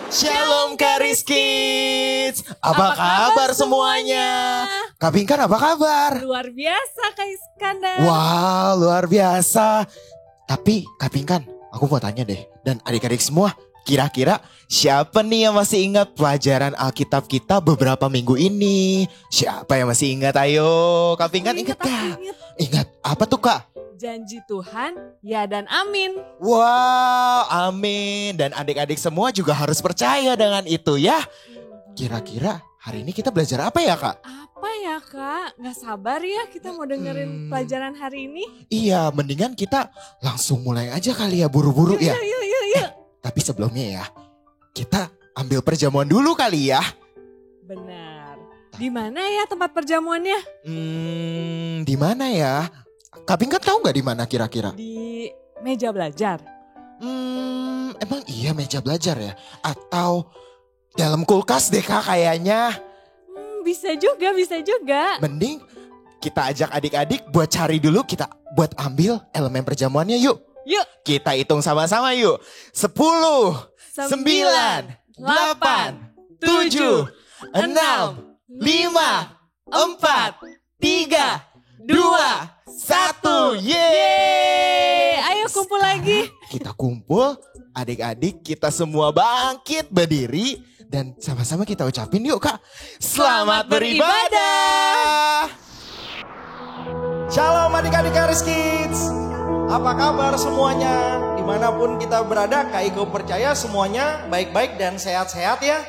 Shalom Karis Kids. Apa kabar semuanya? Kak Pinkan apa kabar? Luar biasa Kak Iskandar. Wah, luar biasa. Tapi Kak Pinkan, aku mau tanya deh. Dan adik-adik semua, kira-kira siapa nih yang masih ingat pelajaran Alkitab kita beberapa minggu ini? Siapa yang masih ingat? Ayo, Kak Pinkan ingat gak? Ingat apa tuh Kak? Janji Tuhan, ya dan amin. Wow, amin. Dan adik-adik semua juga harus percaya dengan itu ya. Kira-kira hari ini kita belajar apa ya Kak? Apa ya Kak? Gak sabar ya kita mau dengerin pelajaran hari ini. Iya, mendingan kita langsung mulai aja kali ya, buru-buru ya. Yuk. Tapi sebelumnya ya, kita ambil perjamuan dulu kali ya. Benar. Di mana ya tempat perjamuannya? Di mana ya? Kak Pinkan tahu nggak di mana kira-kira? Di meja belajar. Emang iya meja belajar ya? Atau dalam kulkas deh Kak kayaknya. Bisa juga. Mending kita ajak adik-adik buat cari dulu, kita buat ambil elemen perjamuannya yuk. Yuk. Kita hitung sama-sama yuk. 10, 9, 8, 7, 6, 5, 4, 3, 2, 1. Yeay. Ayo kumpul lagi. Kita kumpul, adik-adik kita semua bangkit berdiri. Dan sama-sama kita ucapin yuk Kak. Selamat beribadah. Shalom adik-adik Karis Kids. Apa kabar semuanya? Dimanapun kita berada, Kak Iko percaya semuanya baik-baik dan sehat-sehat ya.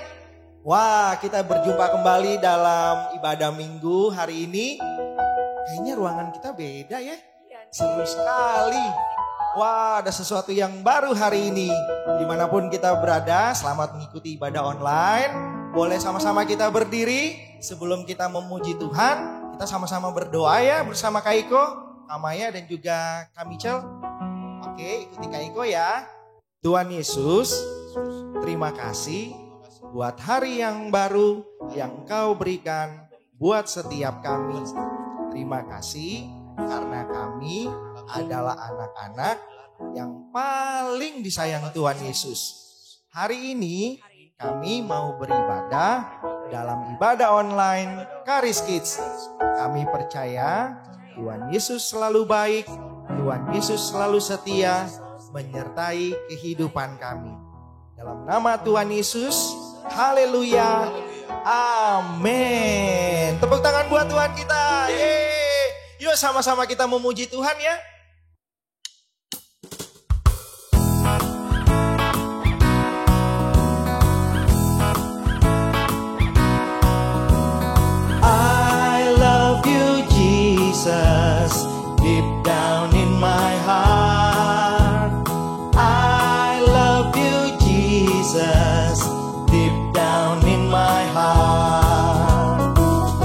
Wah, kita berjumpa kembali dalam ibadah minggu hari ini. Kayaknya ruangan kita beda ya. Seru sekali. Wah, ada sesuatu yang baru hari ini. Dimanapun kita berada, selamat mengikuti ibadah online. Boleh sama-sama kita berdiri sebelum kita memuji Tuhan. Kita sama-sama berdoa ya bersama Kak Iko, Kak Maya dan juga Kak Michel. Oke, ikuti Kak Iko ya. Tuhan Yesus, terima kasih buat hari yang baru yang Engkau berikan buat setiap kami. Terima kasih karena kami adalah anak-anak yang paling disayang Tuhan Yesus. Hari ini kami mau beribadah dalam ibadah online Karis Kids. Kami percaya Tuhan Yesus selalu baik, Tuhan Yesus selalu setia menyertai kehidupan kami. Dalam nama Tuhan Yesus, haleluya, amin. Tepuk tangan buat Tuhan kita. Yeay. Yuk sama-sama kita memuji Tuhan ya. I love you Jesus, deep down in my heart. I love you Jesus, deep down in my heart.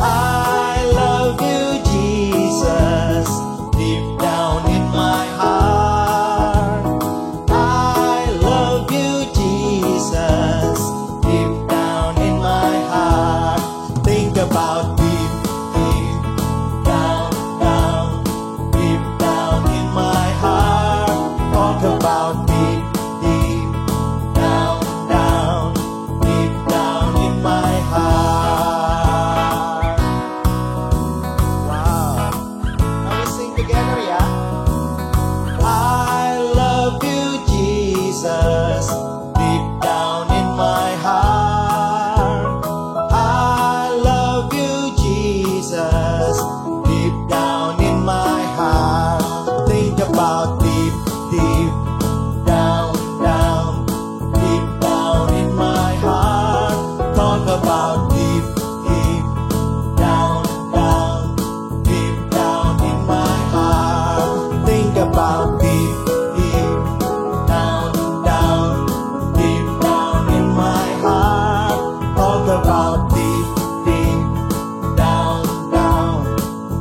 I love you Jesus, deep down in my heart. I love you Jesus, deep down in my heart. Think about deep, deep down, down, deep down in my heart. Talk about deep, deep down, down, deep down in my heart. Wow. Now we sing together ya. I love you Jesus, deep down in my heart. I love you Jesus, deep down in my heart. Think about deep, deep down, down, deep down in my heart. Talk about deep, deep down, down, deep down in my heart. Think about deep, deep down, down, deep down in my heart. Talk about deep, deep down, down,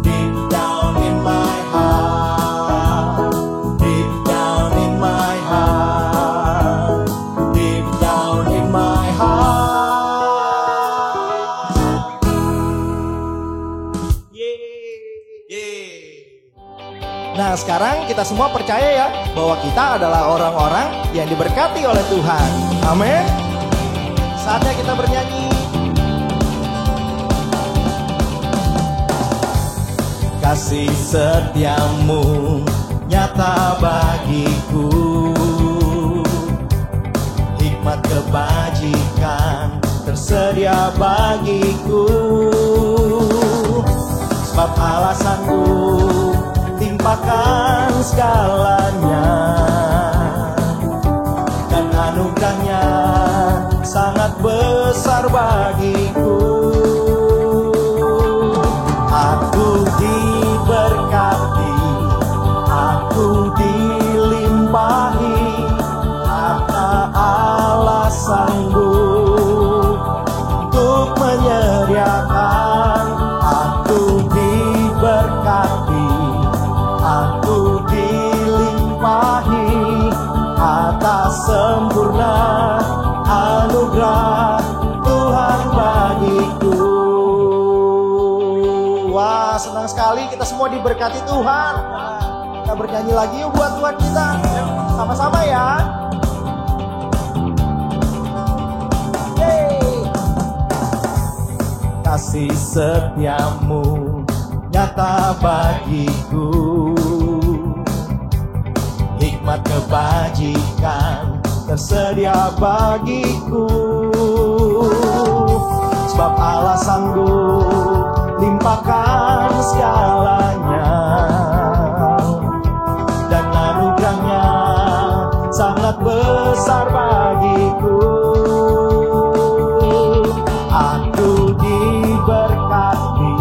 deep down in my heart. Deep down in my heart. Deep down in my heart. Nah, sekarang kita semua percaya ya bahwa kita adalah orang-orang yang diberkati oleh Tuhan. Amin. Saatnya kita bernyanyi. Kasih setiamu nyata bagiku, hikmat kebajikan tersedia bagiku. Sebab alasanku timpakan segalanya, dan anugerahnya sangat besar bagiku. Aku diberkati, aku dilimpahi, karena Allah sanggup untuk menyediakan. Aku diberkati, aku dilimpahi, atas sempurna anugerah Tuhan bagiku. Wah, senang sekali kita semua diberkati Tuhan. Kita bernyanyi lagi yuk buat Tuhan kita. Sama-sama ya. Yeay. Kasih setiamu nyata bagiku, hikmat kebajikan tersedia bagiku. Sebab Allah sanggup limpahkan segalanya, dan anugerahnya sangat besar bagiku. Aku diberkati,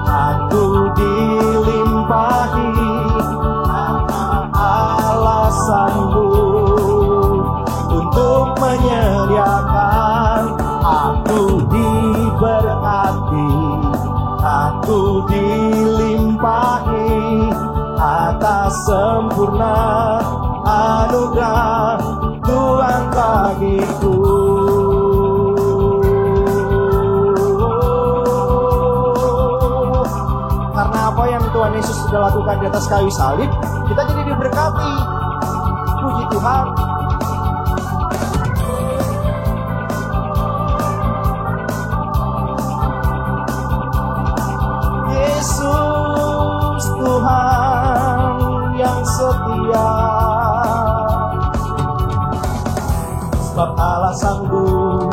aku dilimpahi, karena Allah sanggup untuk menyediakan. Aku diberkati, aku dilimpahi, atas sempurna anugerah Tuhan bagiku. Karena apa yang Tuhan Yesus sudah lakukan di atas kayu salib, kita jadi diberkati. Puji Tuhan. Yesus Tuhan yang setia, sebab Allah sanggup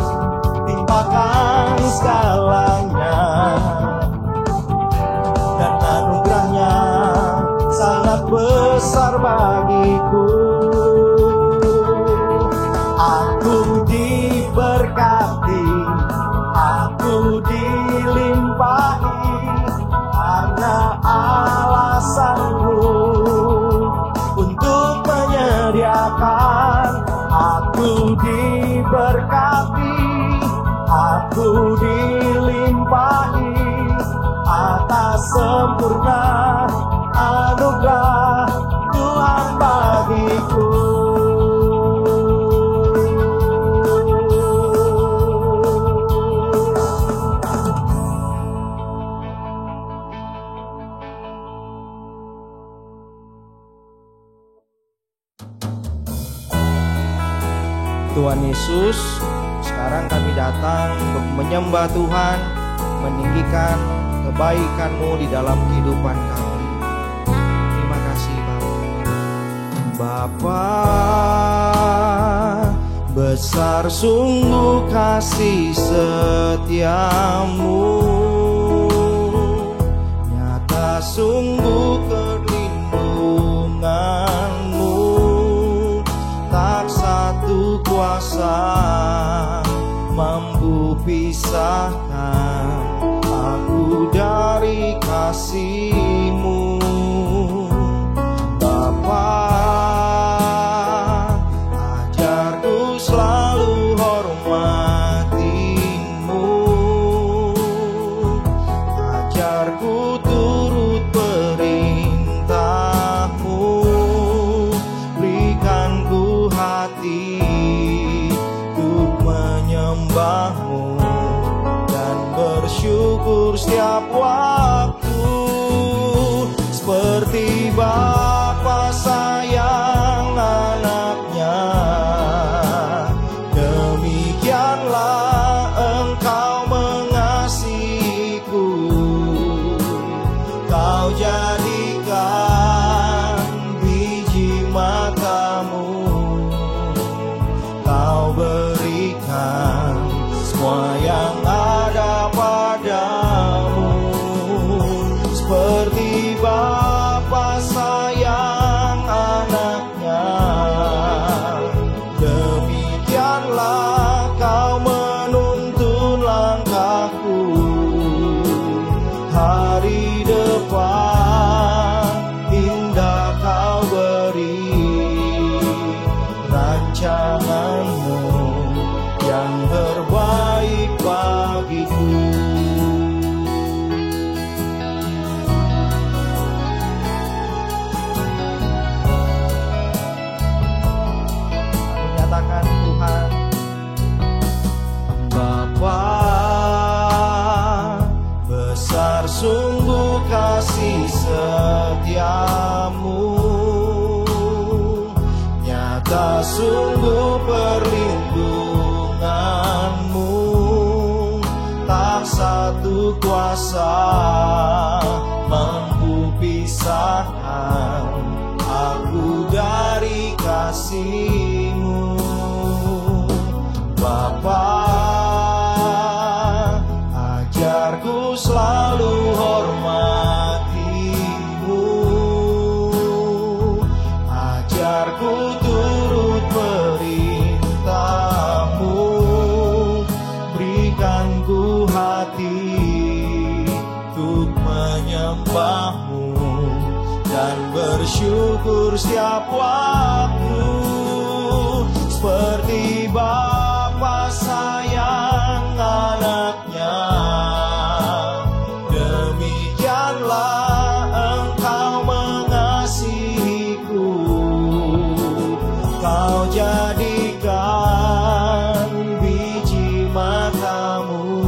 timpakan segalanya, dan anugerahnya sangat besar bagiku. Aku diberkati, aku dilimpahi, karena Allah sanggup untuk menyediakan. Aku diberkati, aku dilimpahi, atas sempurna anugerah Tuhan bagiku. Tuhan Yesus, sekarang kami datang untuk menyembah Tuhan, meninggikan kebaikan-Mu di dalam kehidupan kami. Terima kasih Bapa. Besar sungguh kasih setiamu, nyata sungguh perlindunganmu, tak satu kuasa mampu pisahkan aku dari kasih-Mu. Bapa, ajarku selalu hormati-Mu, ajarku turut perintah-Mu, berikan ku hati untuk menyembah-Mu dan bersyukur setiap waktu, seperti Bapa sayang anaknya, demikianlah Kau menuntun langkahku, hari depan indah Kau beri, rancangan-Mu yang terbaik bagiku. Menyatakan Tuhan, Bapa, besar sungguh kasih setiamu, nyata sungguh perlindunganmu, tak satu kuasa mampu pisahkan aku dari kasih-Mu. Bapa, ajarku selalu hormati-Mu, ajarku turut perintah-Mu, berikan ku hati untuk menyembah-Mu dan bersyukur setiap waktu, seperti Bapa sayang anaknya, demikianlah Engkau mengasihiku. Kau jadikan biji mata-Mu,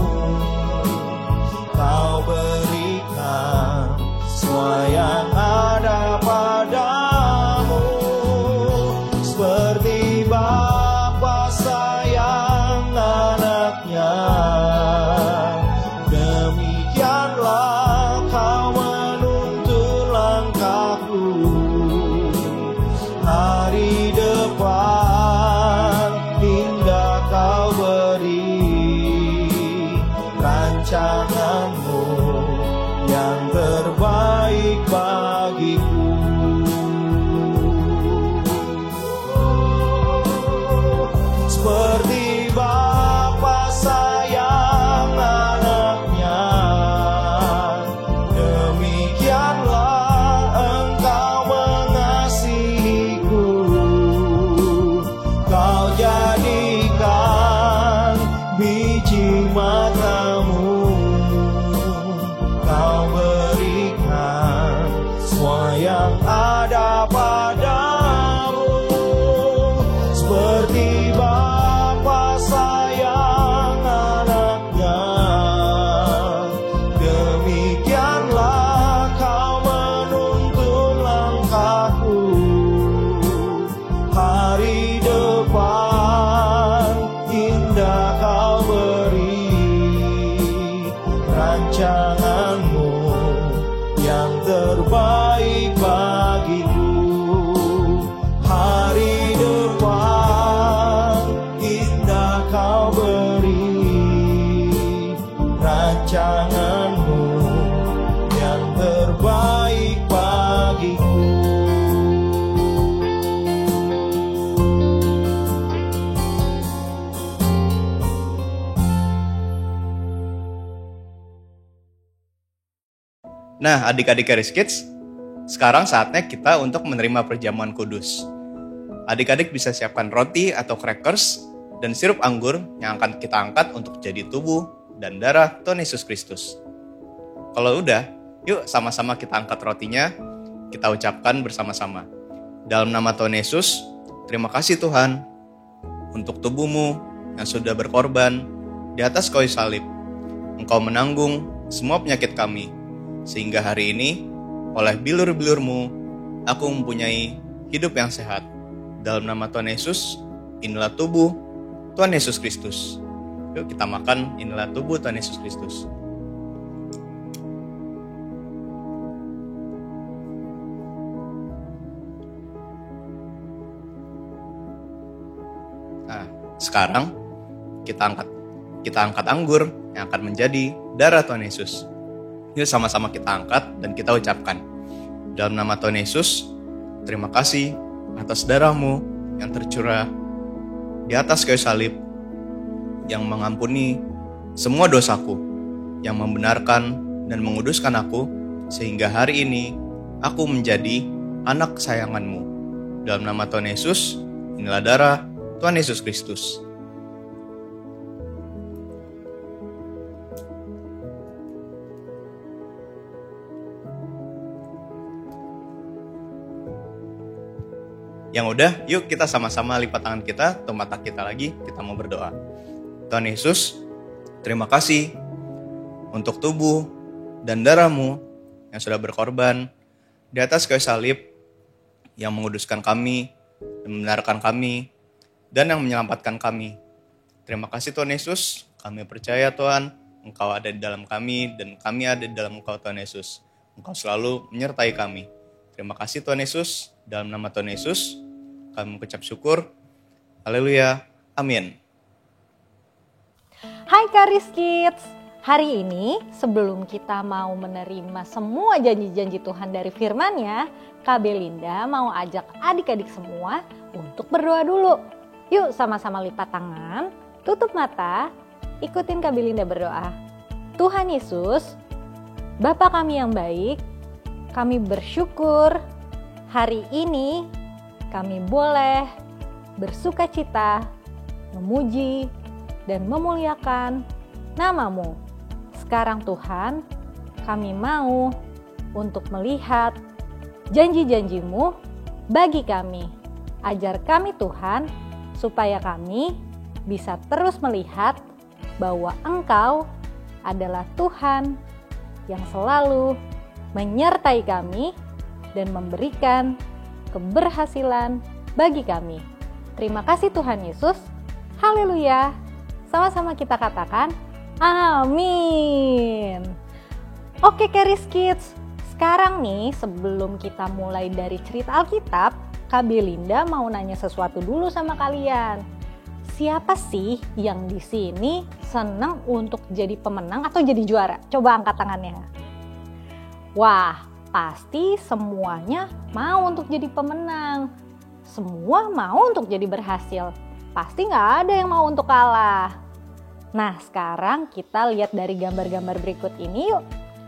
Kau berikan semua yang ada padamu, seperti Bapa sayang anaknya, demikianlah Kau menuntun langkahku, hari depan indah Kau beri, rancangan-Mu yang terbaik bagiku. Seperti Bapa sayang anaknya, demikianlah Engkau mengasihiku. Kau jadikan biji mata-Mu, Kau berikan semua yang ada padamu, seperti Bapa sayang anaknya, demikianlah Kau menuntun langkahku, hari depan indah Kau beri, rancangan-Mu yang terbaik bagiku. Hari depan indah Kau beri, rancangan-Mu yang terbaik bagiku. Nah, adik-adik Charis Kids, sekarang saatnya kita untuk menerima perjamuan kudus. Adik-adik bisa siapkan roti atau crackers dan sirup anggur yang akan kita angkat untuk jadi tubuh dan darah Tuhan Yesus Kristus. Kalau udah, yuk sama-sama kita angkat rotinya, kita ucapkan bersama-sama. Dalam nama Tuhan Yesus, terima kasih Tuhan untuk tubuh-Mu yang sudah berkorban di atas kayu salib. Engkau menanggung semua penyakit kami, sehingga hari ini, oleh bilur-bilur-Mu, aku mempunyai hidup yang sehat. Dalam nama Tuhan Yesus, inilah tubuh Tuhan Yesus Kristus. Yuk kita makan, inilah tubuh Tuhan Yesus Kristus. Nah, sekarang kita angkat anggur yang akan menjadi darah Tuhan Yesus. Yuk sama-sama kita angkat dan kita ucapkan. Dalam nama Tuhan Yesus, terima kasih atas darah-Mu yang tercurah di atas kayu salib. yang mengampuni semua dosaku, yang membenarkan dan menguduskan aku, sehingga hari ini aku menjadi anak kesayanganmu. Dalam nama Tuhan Yesus, inilah darah Tuhan Yesus Kristus. Yang udah, yuk kita sama-sama lipat tangan kita atau mata kita lagi, kita mau berdoa. Tuhan Yesus, terima kasih untuk tubuh dan darah-Mu yang sudah berkorban di atas kayu salib, yang menguduskan kami, dan membenarkan kami, dan yang menyelamatkan kami. Terima kasih Tuhan Yesus, kami percaya Tuhan, Engkau ada di dalam kami, dan kami ada di dalam Engkau Tuhan Yesus. Engkau selalu menyertai kami. Terima kasih Tuhan Yesus, dalam nama Tuhan Yesus, kami mengucap syukur. Haleluya, amin. Hai Karis Kids, hari ini sebelum kita mau menerima semua janji-janji Tuhan dari firman-Nya, Kak Belinda mau ajak adik-adik semua untuk berdoa dulu. Yuk sama-sama lipat tangan, tutup mata, ikutin Kak Belinda berdoa. Tuhan Yesus, Bapa kami yang baik, kami bersyukur hari ini kami boleh bersukacita, memuji, dan memuliakan nama-Mu. Sekarang Tuhan, kami mau untuk melihat janji-janji-Mu bagi kami. Ajar kami Tuhan, supaya kami bisa terus melihat bahwa Engkau adalah Tuhan yang selalu menyertai kami dan memberikan keberhasilan bagi kami. Terima kasih Tuhan Yesus. Haleluya. Sama-sama kita katakan amin. Oke Karis Kids, sekarang nih sebelum kita mulai dari cerita Alkitab, Kak Belinda mau nanya sesuatu dulu sama kalian. Siapa sih yang di sini senang untuk jadi pemenang atau jadi juara? Coba angkat tangannya. Wah, pasti semuanya mau untuk jadi pemenang. Semua mau untuk jadi berhasil. Pasti gak ada yang mau untuk kalah. Nah, sekarang kita lihat dari gambar-gambar berikut ini yuk.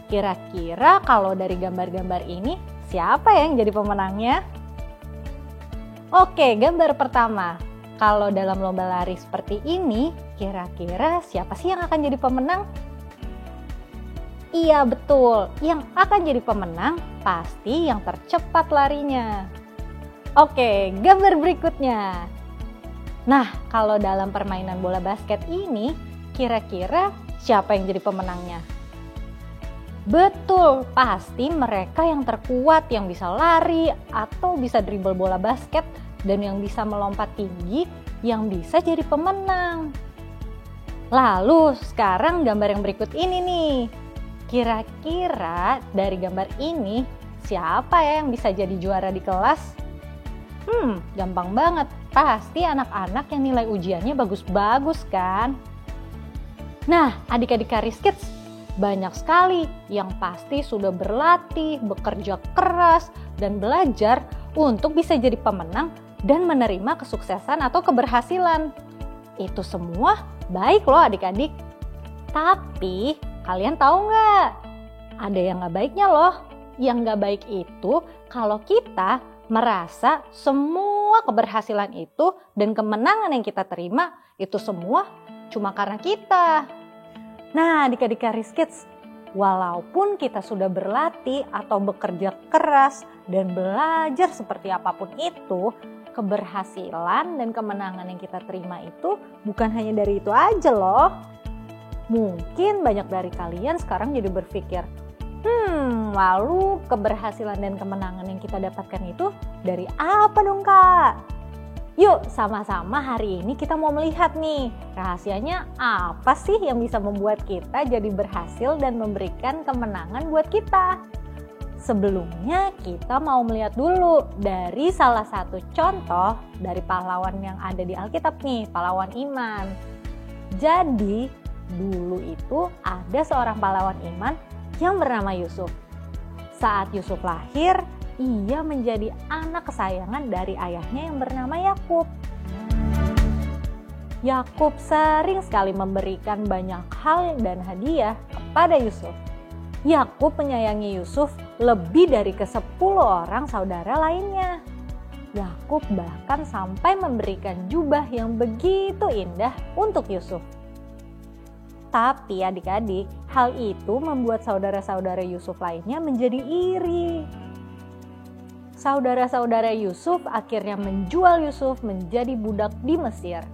Kira-kira kalau dari gambar-gambar ini, siapa yang jadi pemenangnya? Oke, gambar pertama. Kalau dalam lomba lari seperti ini, kira-kira siapa sih yang akan jadi pemenang? Iya betul, yang akan jadi pemenang pasti yang tercepat larinya. Oke, gambar berikutnya. Nah, kalau dalam permainan bola basket ini, kira-kira siapa yang jadi pemenangnya? Betul, pasti mereka yang terkuat, yang bisa lari atau bisa dribble bola basket dan yang bisa melompat tinggi, yang bisa jadi pemenang. Lalu sekarang gambar yang berikut ini nih. Kira-kira dari gambar ini siapa ya yang bisa jadi juara di kelas? Gampang banget. Pasti anak-anak yang nilai ujiannya bagus-bagus kan? Nah, adik-adik Karis Kids, banyak sekali yang pasti sudah berlatih, bekerja keras, dan belajar untuk bisa jadi pemenang dan menerima kesuksesan atau keberhasilan. Itu semua baik loh adik-adik. Tapi kalian tahu nggak? Ada yang nggak baiknya loh. Yang nggak baik itu kalau kita merasa semua keberhasilan itu dan kemenangan yang kita terima itu semua cuma karena kita. Nah, adik-adik Karis Kids, walaupun kita sudah berlatih atau bekerja keras dan belajar seperti apapun itu, keberhasilan dan kemenangan yang kita terima itu bukan hanya dari itu aja loh. Mungkin banyak dari kalian sekarang jadi berpikir, lalu keberhasilan dan kemenangan yang kita dapatkan itu dari apa dong Kak? Yuk sama-sama hari ini kita mau melihat nih, rahasianya apa sih yang bisa membuat kita jadi berhasil dan memberikan kemenangan buat kita. Sebelumnya kita mau melihat dulu dari salah satu contoh dari pahlawan yang ada di Alkitab nih, pahlawan iman. Jadi dulu itu ada seorang pahlawan iman yang bernama Yusuf. Saat Yusuf lahir, ia menjadi anak kesayangan dari ayahnya yang bernama Yakub. Yakub sering sekali memberikan banyak hal dan hadiah kepada Yusuf. Yakub menyayangi Yusuf lebih dari ke-10 orang saudara lainnya. Yakub bahkan sampai memberikan jubah yang begitu indah untuk Yusuf. Tapi adik-adik, hal itu membuat saudara-saudara Yusuf lainnya menjadi iri. Saudara-saudara Yusuf akhirnya menjual Yusuf menjadi budak di Mesir.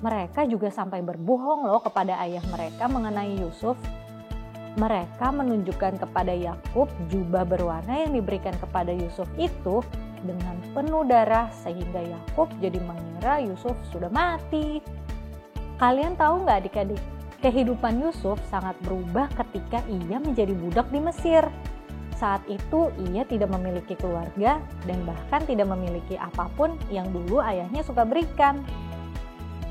Mereka juga sampai berbohong loh kepada ayah mereka mengenai Yusuf. Mereka menunjukkan kepada Yakub jubah berwarna yang diberikan kepada Yusuf itu dengan penuh darah sehingga Yakub jadi mengira Yusuf sudah mati. Kalian tahu nggak adik-adik? Kehidupan Yusuf sangat berubah ketika ia menjadi budak di Mesir. Saat itu ia tidak memiliki keluarga dan bahkan tidak memiliki apapun yang dulu ayahnya suka berikan.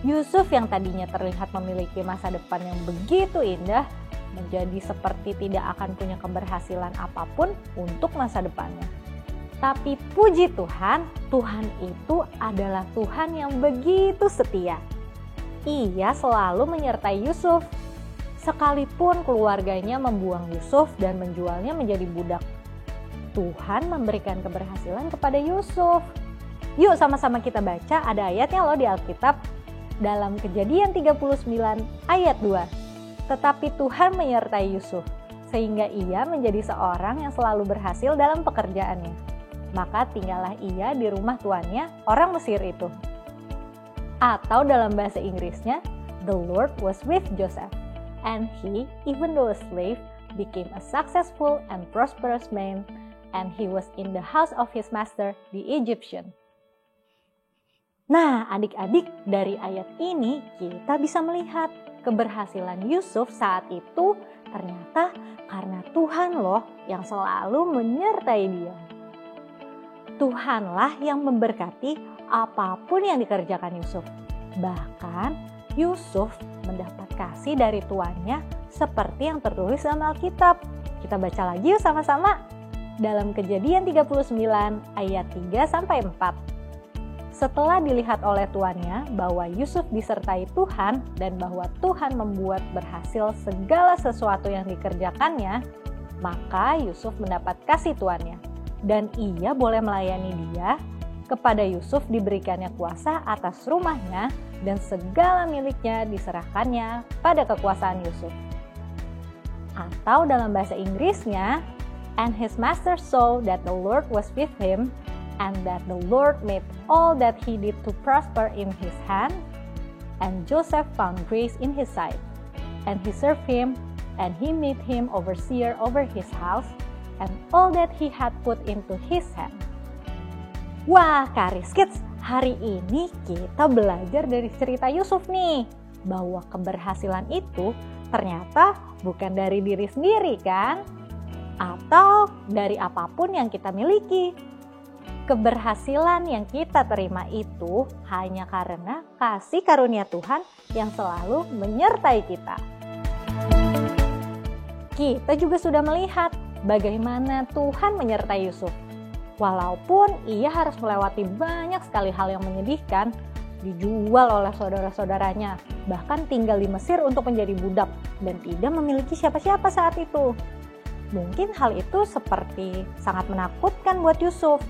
Yusuf yang tadinya terlihat memiliki masa depan yang begitu indah, menjadi seperti tidak akan punya keberhasilan apapun untuk masa depannya. Tapi puji Tuhan, Tuhan itu adalah Tuhan yang begitu setia. Ia selalu menyertai Yusuf. Sekalipun keluarganya membuang Yusuf dan menjualnya menjadi budak, Tuhan memberikan keberhasilan kepada Yusuf. Yuk sama-sama kita baca, ada ayatnya loh di Alkitab. Dalam Kejadian 39 ayat 2. Tetapi Tuhan menyertai Yusuf, sehingga ia menjadi seorang yang selalu berhasil dalam pekerjaannya. Maka tinggallah ia di rumah tuannya, orang Mesir itu. Atau dalam bahasa Inggrisnya, the Lord was with Joseph, and he, even though a slave, became a successful and prosperous man, and he was in the house of his master, the Egyptian. Nah, adik-adik, dari ayat ini kita bisa melihat keberhasilan Yusuf saat itu ternyata karena Tuhan loh yang selalu menyertai dia. Tuhanlah yang memberkati apapun yang dikerjakan Yusuf. Bahkan Yusuf mendapat kasih dari tuannya seperti yang tertulis dalam Alkitab. Kita baca lagi yuk sama-sama. Dalam Kejadian 39 ayat 3-4. Setelah dilihat oleh tuannya bahwa Yusuf disertai Tuhan dan bahwa Tuhan membuat berhasil segala sesuatu yang dikerjakannya, maka Yusuf mendapat kasih tuannya dan ia boleh melayani dia. Kepada Yusuf diberikannya kuasa atas rumahnya dan segala miliknya diserahkannya pada kekuasaan Yusuf. Atau dalam bahasa Inggrisnya, and his master saw that the Lord was with him, and that the Lord made all that he did to prosper in his hand, and Joseph found grace in his sight, and he served him, and he made him overseer over his house, and all that he had put into his hand. Wah, Karis Kids, hari ini kita belajar dari cerita Yusuf nih, bahwa keberhasilan itu ternyata bukan dari diri sendiri kan? Atau dari apapun yang kita miliki. Keberhasilan yang kita terima itu hanya karena kasih karunia Tuhan yang selalu menyertai kita. Kita juga sudah melihat bagaimana Tuhan menyertai Yusuf. Walaupun ia harus melewati banyak sekali hal yang menyedihkan, dijual oleh saudara-saudaranya, bahkan tinggal di Mesir untuk menjadi budak dan tidak memiliki siapa-siapa saat itu. Mungkin hal itu seperti sangat menakutkan buat Yusuf.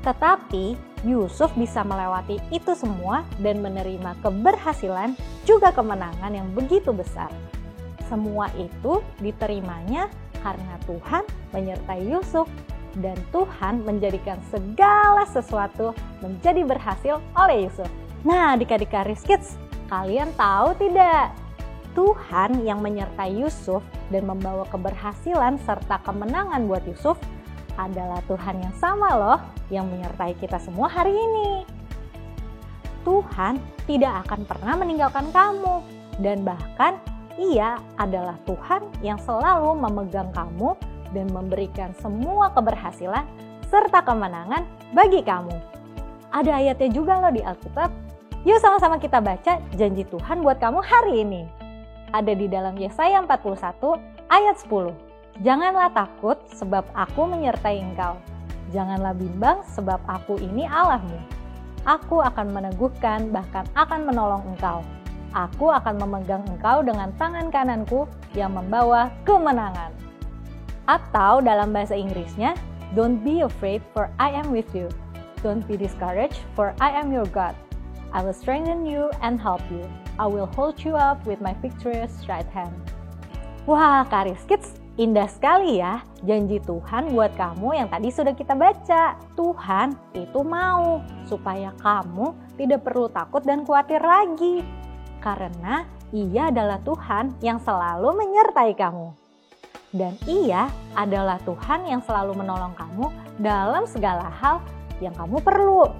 Tetapi Yusuf bisa melewati itu semua dan menerima keberhasilan juga kemenangan yang begitu besar. Semua itu diterimanya karena Tuhan menyertai Yusuf dan Tuhan menjadikan segala sesuatu menjadi berhasil oleh Yusuf. Nah, adik-adik Karis Kids, kalian tahu tidak? Tuhan yang menyertai Yusuf dan membawa keberhasilan serta kemenangan buat Yusuf adalah Tuhan yang sama loh yang menyertai kita semua hari ini. Tuhan tidak akan pernah meninggalkan kamu dan bahkan Ia adalah Tuhan yang selalu memegang kamu dan memberikan semua keberhasilan serta kemenangan bagi kamu. Ada ayatnya juga loh di Alkitab. Yuk sama-sama kita baca janji Tuhan buat kamu hari ini. Ada di dalam Yesaya 41 ayat 10. Janganlah takut sebab aku menyertai engkau. Janganlah bimbang sebab aku ini Allahmu. Aku akan meneguhkan, bahkan akan menolong engkau. Aku akan memegang engkau dengan tangan kananku yang membawa kemenangan. Atau dalam bahasa Inggrisnya, don't be afraid for I am with you. Don't be discouraged for I am your God. I will strengthen you and help you. I will hold you up with my victorious right hand. Wah, Charis Kids, indah sekali ya janji Tuhan buat kamu yang tadi sudah kita baca. Tuhan itu mau supaya kamu tidak perlu takut dan khawatir lagi. Karena Ia adalah Tuhan yang selalu menyertai kamu. Dan Ia adalah Tuhan yang selalu menolong kamu dalam segala hal yang kamu perlu.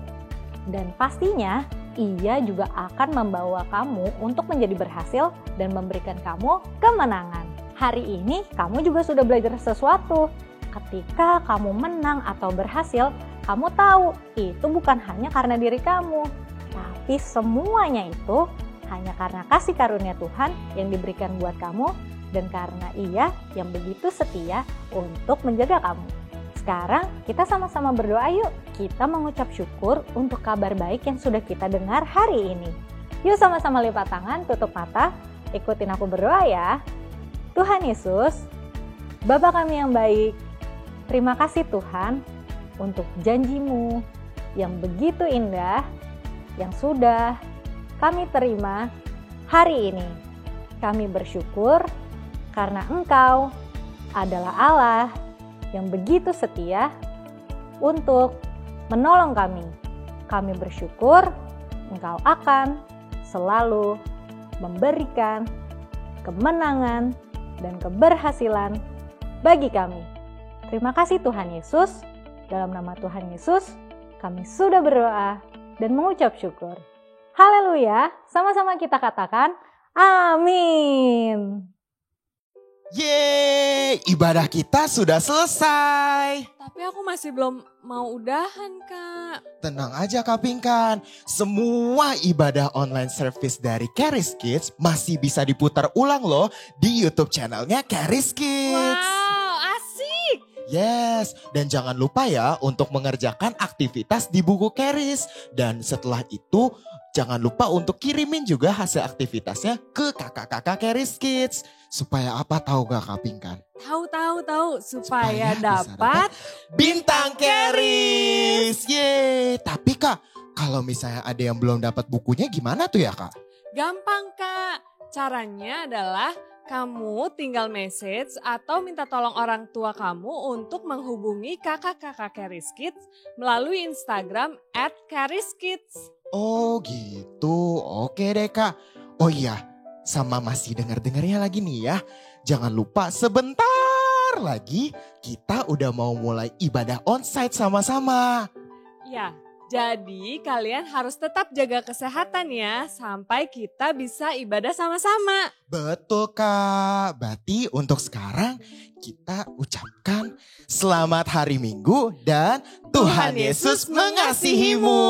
Dan pastinya Ia juga akan membawa kamu untuk menjadi berhasil dan memberikan kamu kemenangan. Hari ini kamu juga sudah belajar sesuatu. Ketika kamu menang atau berhasil, kamu tahu itu bukan hanya karena diri kamu, tapi semuanya itu hanya karena kasih karunia Tuhan yang diberikan buat kamu dan karena Ia yang begitu setia untuk menjaga kamu. Sekarang kita sama-sama berdoa yuk. Kita mengucap syukur untuk kabar baik yang sudah kita dengar hari ini. Yuk sama-sama lipat tangan, tutup mata, ikutin aku berdoa ya. Tuhan Yesus, Bapa kami yang baik, terima kasih Tuhan untuk janji-Mu yang begitu indah yang sudah kami terima hari ini. Kami bersyukur karena Engkau adalah Allah yang begitu setia untuk menolong kami. Kami bersyukur Engkau akan selalu memberikan kemenangan dan keberhasilan bagi kami. Terima kasih Tuhan Yesus. Dalam nama Tuhan Yesus, kami sudah berdoa dan mengucap syukur. Haleluya, sama-sama kita katakan amin. Yeay, ibadah kita sudah selesai. Tapi aku masih belum mau udahan, Kak. Tenang aja Kak Pinkan, semua ibadah online service dari Charis Kids masih bisa diputar ulang loh di YouTube channelnya Charis Kids. Wow, asik. Yes, dan jangan lupa ya untuk mengerjakan aktivitas di buku Charis. Dan setelah itu jangan lupa untuk kirimin juga hasil aktivitasnya ke kakak-kakak Charis Kids. Supaya apa tahu gak Kak Pinkan? Tahu. Supaya Supaya bisa dapat Bintang Charis. Yeay, tapi Kak, kalau misalnya ada yang belum dapat bukunya gimana tuh ya Kak? gampang, Kak. Caranya adalah kamu tinggal message atau minta tolong orang tua kamu untuk menghubungi kakak-kakak Charis Kids melalui Instagram @chariskids. Oh gitu, oke deh Kak. Oh iya, sama masih dengar-dengarnya lagi nih ya. Jangan lupa sebentar lagi kita udah mau mulai ibadah onsite sama-sama. Ya, jadi kalian harus tetap jaga kesehatan ya sampai kita bisa ibadah sama-sama. Betul Kak, berarti untuk sekarang kita ucapkan selamat hari Minggu dan Tuhan Yesus mengasihimu.